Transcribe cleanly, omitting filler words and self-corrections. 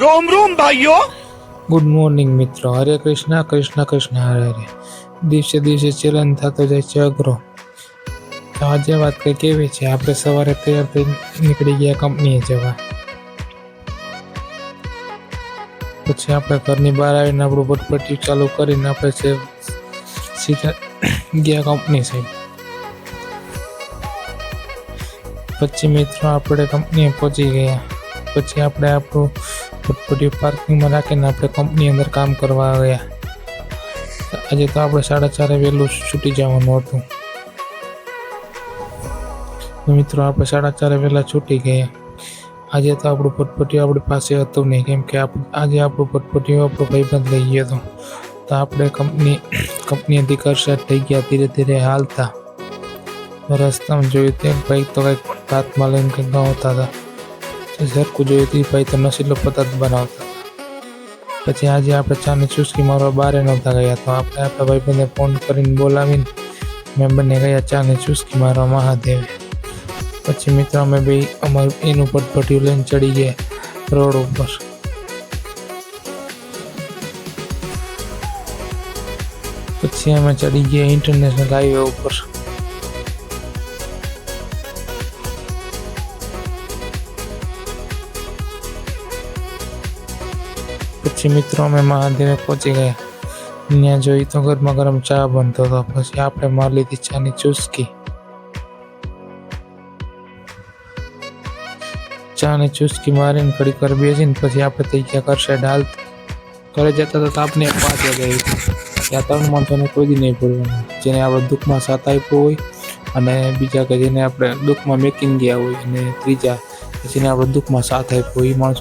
रोम रोम भाइयों। Good morning મિત્રો, હરે કૃષ્ણ કૃષ્ણ કૃષ્ણ હરે હરે. દિવસે દિવસે ચલન થતો જાય છે અઘરો. તો આજે વાત કંઈક એવી છે, આપણે સવારે તૈયાર થઈ નીકળી ગયા કંપનીએ જવા. પછી આપણે ઘરની બહાર આવીને આપણું પટપટિયું ચાલુ કરીને આપણે સીધા ગયા કંપની સાઈડ. પછી મિત્રો આપણે કંપનીએ પહોંચી ગયા. પછી આપણે આપણું પટપટિયું પાર્કિંગમાં રાખીને આપણે કંપની અંદર કામ કરવા ગયા. આજે તો આપણે 4:30 વહેલું છૂટી જવાનું હતું. મિત્રો આપણે 4:30 વહેલા છૂટી ગયા. આજે તો આપણું પટપટિયું આપણી પાસે હતું નહીં, કેમ કે આજે આપણું પટપટિયું આપણો ભાઈબંધ લઈ ગયો હતો. તો આપણે કંપનીથી ઘર સાઈડ થઈ ગયા ધીરે ધીરે હાલતા. રસ્તામાં જોયું તે ભાઈ તો કંઈક હાથમાં લઈને કંઈક ગાવતા હતા. ઝરકું જોયું તે ભાઈ તો નશીલો પદાર્થ બનાવતા હતા. પછી આજે આપણે ચાની ચુસ્કી મારવા બહાર નહોતા ગયા, તો આપણે આપણા ભાઈબંધને ફોન કરીને બોલાવીને મેં બંને ગયા ચાની ચુસ્કી મારવા મહાદેવે. પછી મિત્રો અમે બે અમારું એનું પટપટિયું લઈને ચડી ગયા રોડ ઉપર. પછી અમે ચડી ગયા ઇન્ટરનેશનલ હાઈવે ઉપર. પછી મિત્રો અમે મહાદેવે પહોંચી ગયા. ત્યાં જોઈ તો ગરમા ગરમ ચા બનતો હતો. પછી આપણે મારી લીધી ચાની ચુસ્કી. ચાની ચુસ્કી મારીને ઘડીક વાર બેસીને પછી આપણે થઈ ગયા ઘર સાઈડ હાલતા. ઘરે જતા તો આપને 5 વાગે આવી હતી. ત્યાં 3 માણસોને કોઈ દી નહીં ભૂલવાના, જેને આપણે દુઃખમાં સાથ આપ્યો હોય, અને બીજા કે જેને આપણે દુઃખમાં મેકીને ગયા હોય, અને ત્રીજા જેને આપણે દુઃખમાં સાથ આપ્યો હોય એ માણસો